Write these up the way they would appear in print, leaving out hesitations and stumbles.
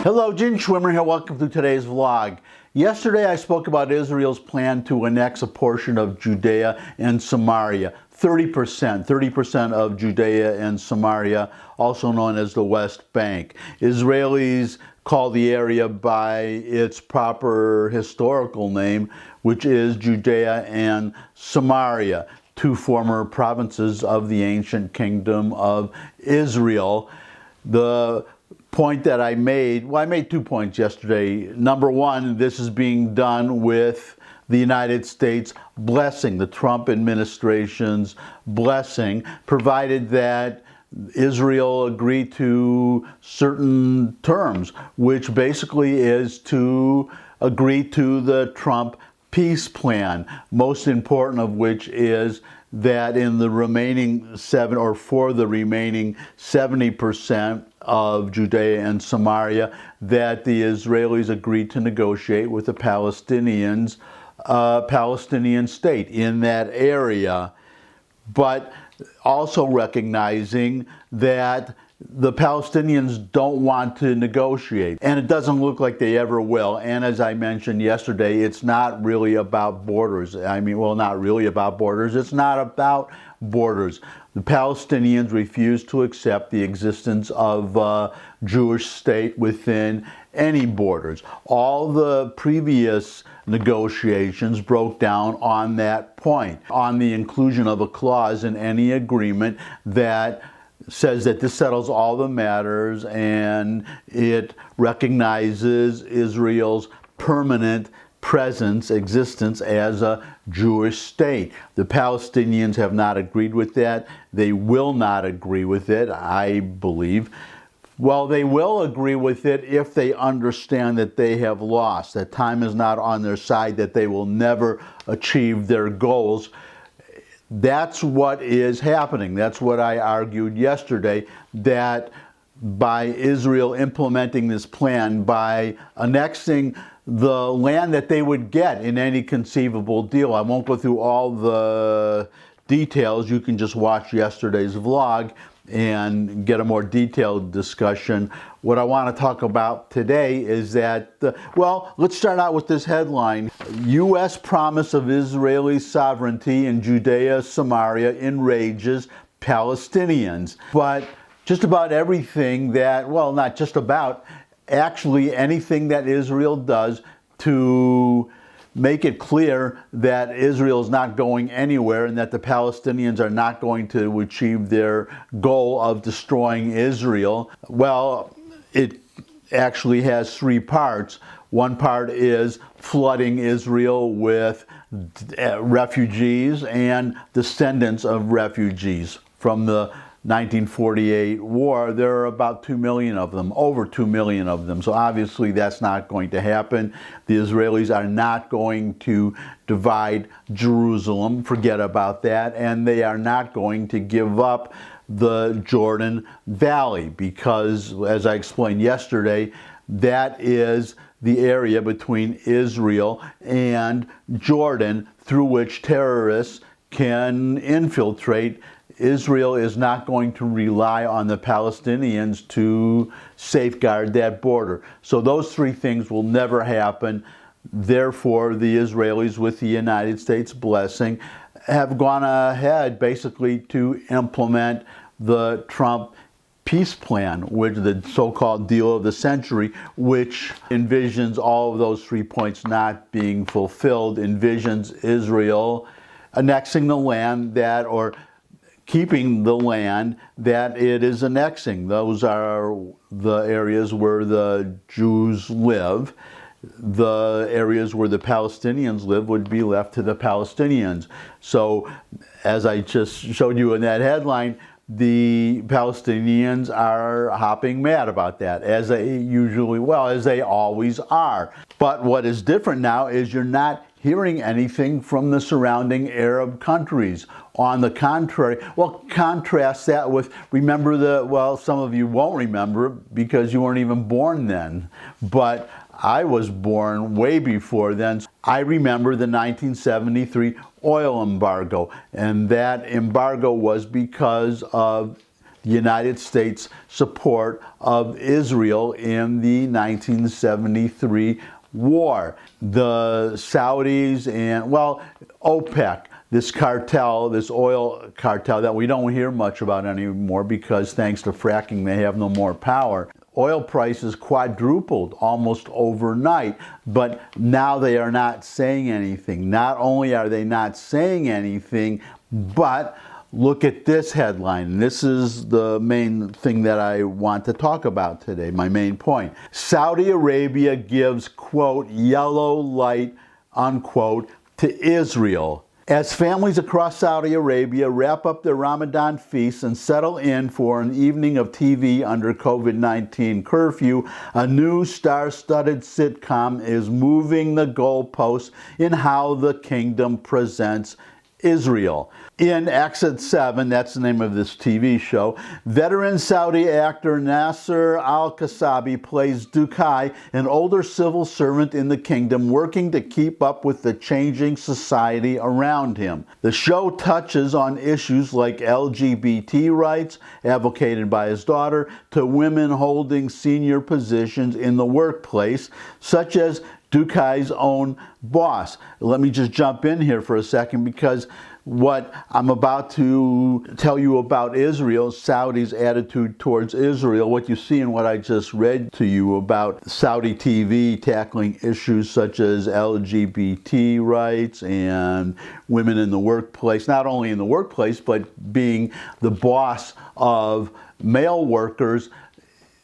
Hello, Gene Schwimmer here. Welcome to today's vlog. Yesterday I spoke about Israel's plan to annex a portion of Judea and Samaria. 30% of Judea and Samaria, also known as the West Bank. Israelis call the area by its proper historical name, which is Judea and Samaria, two former provinces of the ancient kingdom of Israel. The point that I made, well, I made 2 points yesterday. Number one, this is being done with the United States blessing, the Trump administration's blessing, provided that Israel agreed to certain terms, which basically is to agree to the Trump peace plan, most important of which is that in the remaining for the remaining 70% of Judea and Samaria, that the Israelis agreed to negotiate with the Palestinians, Palestinian state in that area, but also recognizing that the Palestinians don't want to negotiate, and it doesn't look like they ever will. And as I mentioned yesterday, it's not really about borders. Not really about borders. It's not about borders. The Palestinians refuse to accept the existence of a Jewish state within any borders. All the previous negotiations broke down on that point, on the inclusion of a clause in any agreement that says that this settles all the matters and it recognizes Israel's permanent presence, existence as a Jewish state. The Palestinians have not agreed with that. They will not agree with it, I believe. Well, they will agree with it if they understand that they have lost, that time is not on their side, that they will never achieve their goals. That's what is happening. That's what I argued yesterday, that by Israel implementing this plan, by annexing the land that they would get in any conceivable deal. I won't go through all the details. You can just watch yesterday's vlog and get a more detailed discussion. What I want to talk about today is that, let's start out with this headline. U.S. promise of Israeli sovereignty in Judea, Samaria enrages Palestinians. But just about everything that, not just about, actually anything that Israel does to make it clear that Israel is not going anywhere and that the Palestinians are not going to achieve their goal of destroying Israel, it actually has 3 parts. One part is flooding Israel with refugees and descendants of refugees from the 1948 war. There are about 2 million of them, over 2 million of them. So obviously that's not going to happen. The Israelis are not going to divide Jerusalem, forget about that, and they are not going to give up the Jordan Valley because, as I explained yesterday, that is the area between Israel and Jordan through which terrorists can infiltrate. Israel is not going to rely on the Palestinians to safeguard that border. So those 3 things will never happen. Therefore, the Israelis, with the United States blessing, have gone ahead basically to implement the Trump peace plan, which the so-called deal of the century, which envisions all of those 3 points not being fulfilled, envisions Israel annexing the land that, or keeping the land that it is annexing. Those are the areas where the Jews live. The areas where the Palestinians live would be left to the Palestinians. So, as I just showed you in that headline, the Palestinians are hopping mad about that, as they as they always are. But what is different now is you're not hearing anything from the surrounding Arab countries. On the contrary, contrast that with, some of you won't remember because you weren't even born then, but I was born way before then. I remember the 1973 oil embargo, and that embargo was because of the United States support of Israel in the 1973 war. The Saudis and, well, OPEC, this cartel, this oil cartel that we don't hear much about anymore because thanks to fracking they have no more power. Oil prices quadrupled almost overnight, but now they are not saying anything. Not only are they not saying anything, but look at this headline. This is the main thing that I want to talk about today, my main point. Saudi Arabia gives, quote, yellow light, unquote, to Israel. As families across Saudi Arabia wrap up their Ramadan feasts and settle in for an evening of TV under COVID-19 curfew, a new star-studded sitcom is moving the goalposts in how the kingdom presents Israel. In Exit 7, that's the name of this TV show, veteran Saudi actor Nasser Al-Kasabi plays Dukai, an older civil servant in the kingdom working to keep up with the changing society around him. The show touches on issues like LGBT rights, advocated by his daughter, to women holding senior positions in the workplace, such as Dukai's own boss. Let me just jump in here for a second because what I'm about to tell you about Israel, Saudi's attitude towards Israel, what you see in what I just read to you about Saudi TV tackling issues such as LGBT rights and women in the workplace, not only in the workplace, but being the boss of male workers,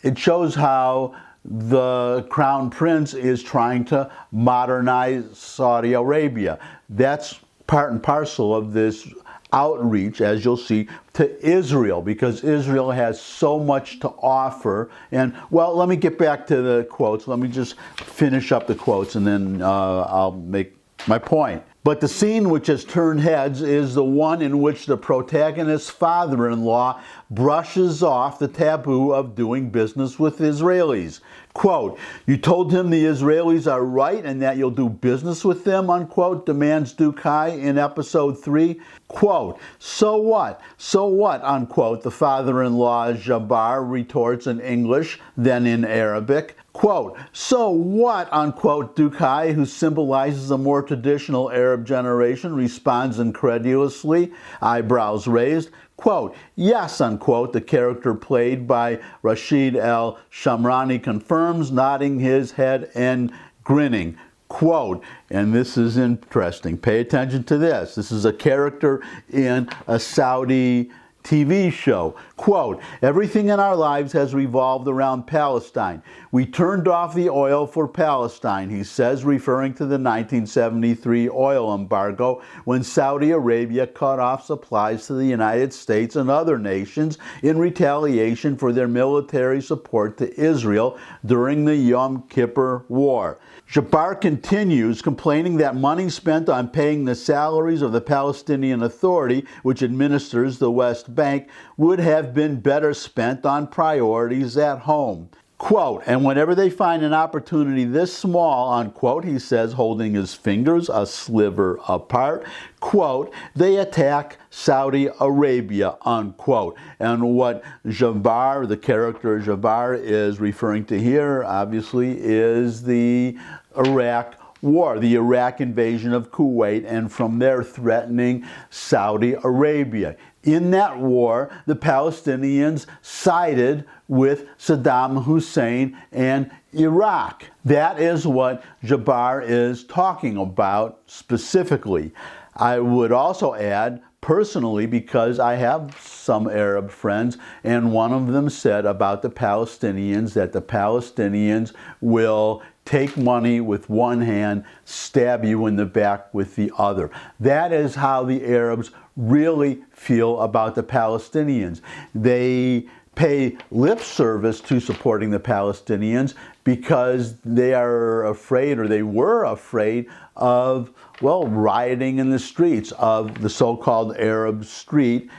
it shows how the Crown Prince is trying to modernize Saudi Arabia. That's part and parcel of this outreach, as you'll see, to Israel, because Israel has so much to offer. And, well, let me get back to the quotes. Let me just finish up the quotes and then I'll make my point. But the scene which has turned heads is the one in which the protagonist's father-in-law brushes off the taboo of doing business with Israelis. Quote, "You told him the Israelis are right and that you'll do business with them," unquote, demands Dukai in episode 3. Quote, "So what? So what?" unquote, the father-in-law Jabbar retorts in English, then in Arabic. Quote, "So what?" unquote, Dukai, who symbolizes a more traditional Arab generation, responds incredulously, eyebrows raised. Quote, "Yes," unquote, the character played by Rashid Al-Shamrani confirms, nodding his head and grinning. Quote, and this is interesting, pay attention to this. This is a character in a Saudi TV show. Quote, "Everything in our lives has revolved around Palestine. We turned off the oil for Palestine," he says, referring to the 1973 oil embargo when Saudi Arabia cut off supplies to the United States and other nations in retaliation for their military support to Israel during the Yom Kippur War. Jabbar continues, complaining that money spent on paying the salaries of the Palestinian Authority, which administers the West Bank, would have been better spent on priorities at home. Quote, "And whenever they find an opportunity this small," unquote, he says, holding his fingers a sliver apart, quote, "they attack Saudi Arabia," unquote. And what Jabbar, the character Jabbar, is referring to here, obviously, is the Iraq War, the Iraq invasion of Kuwait, and from there threatening Saudi Arabia. In that war, the Palestinians sided with Saddam Hussein and Iraq. That is what Jabbar is talking about specifically. I would also add, personally, because I have some Arab friends, and one of them said about the Palestinians that the Palestinians will take money with one hand, stab you in the back with the other. That is how the Arabs really feel about the Palestinians. They pay lip service to supporting the Palestinians because they are afraid, or they were afraid of, well, rioting in the streets of the so-called Arab street,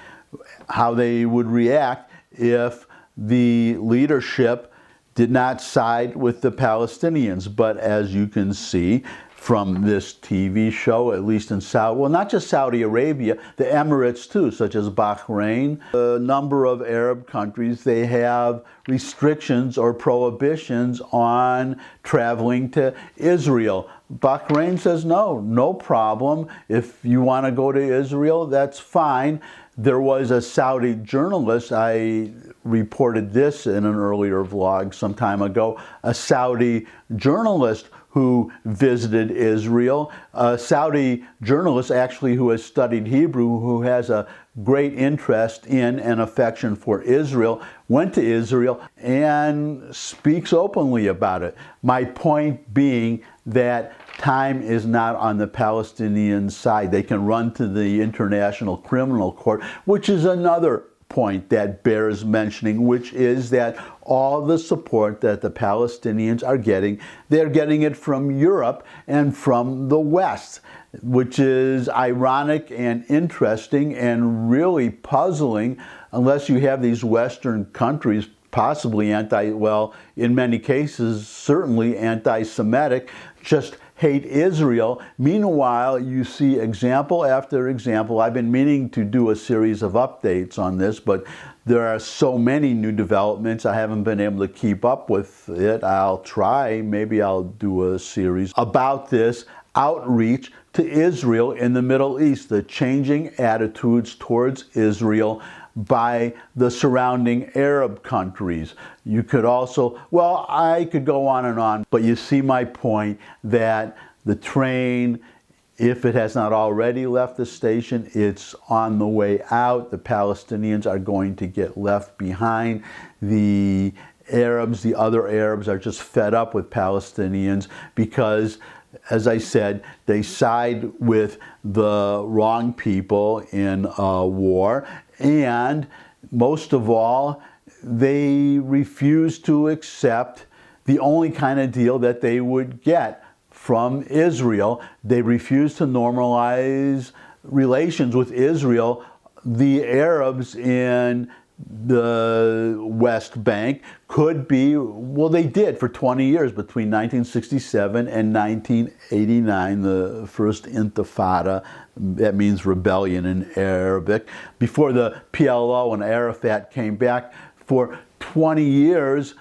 how they would react if the leadership did not side with the Palestinians. But as you can see from this TV show, at least in Saudi, well, not just Saudi Arabia, the Emirates too, such as Bahrain. A number of Arab countries, they have restrictions or prohibitions on traveling to Israel. Bahrain says no problem. If you want to go to Israel, that's fine. There was a Saudi journalist, I reported this in an earlier vlog some time ago, a Saudi journalist who visited Israel, a Saudi journalist actually who has studied Hebrew, who has a great interest in and affection for Israel, went to Israel and speaks openly about it. My point being that time is not on the Palestinian side. They can run to the International Criminal Court, which is another point that bears mentioning, which is that all the support that the Palestinians are getting, they're getting it from Europe and from the West, which is ironic and interesting and really puzzling unless you have these Western countries possibly in many cases, certainly anti-Semitic, just hate Israel. Meanwhile, you see example after example. I've been meaning to do a series of updates on this, but there are so many new developments, I haven't been able to keep up with it. I'll try, maybe I'll do a series about this outreach to Israel in the Middle East, the changing attitudes towards Israel by the surrounding Arab countries. You could also, well, I could go on, but you see my point that the train, if it has not already left the station, it's on the way out. The Palestinians are going to get left behind. The Arabs, the other Arabs, are just fed up with Palestinians because, as I said, they side with the wrong people in a war, and most of all, they refuse to accept the only kind of deal that they would get from Israel. They refuse to normalize relations with Israel. The Arabs in the West Bank could be, well, they did for 20 years between 1967 and 1989, the first Intifada. That means rebellion in Arabic. Before the PLO and Arafat came back, for 20 years,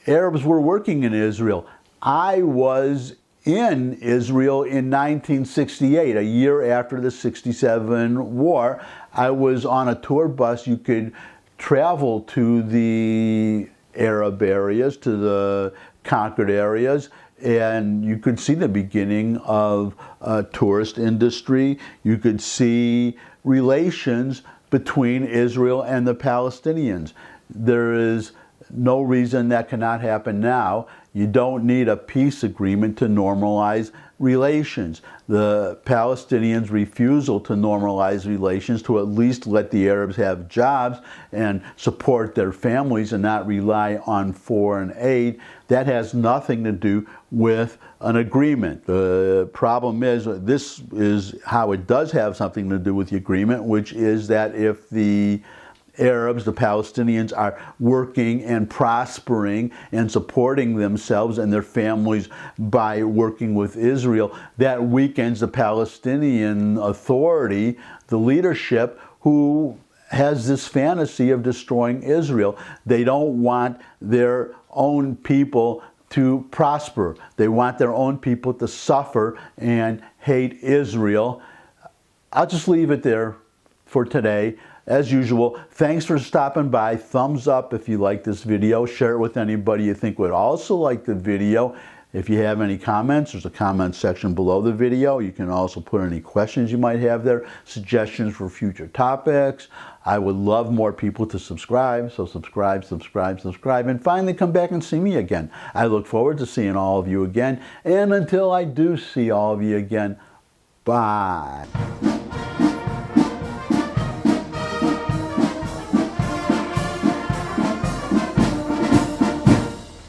Arabs were working in Israel. I was in Israel in 1968, a year after the 67 war. I was on a tour bus. You could travel to the Arab areas, to the conquered areas, and you could see the beginning of a tourist industry. You could see relations between Israel and the Palestinians. There is no reason that cannot happen now. You don't need a peace agreement to normalize relations. The Palestinians' refusal to normalize relations, to at least let the Arabs have jobs and support their families and not rely on foreign aid, that has nothing to do with an agreement. The problem is, this is how it does have something to do with the agreement, which is that if the Arabs, the Palestinians, are working and prospering and supporting themselves and their families by working with Israel, that weakens the Palestinian Authority, the leadership, who has this fantasy of destroying Israel. They don't want their own people to prosper. They want their own people to suffer and hate Israel. I'll just leave it there for today. As usual, thanks for stopping by. Thumbs up if you like this video. Share it with anybody you think would also like the video. If you have any comments, there's a comment section below the video. You can also put any questions you might have there, suggestions for future topics. I would love more people to subscribe, so subscribe, and finally come back and see me again. I look forward to seeing all of you again, and until I do see all of you again, bye.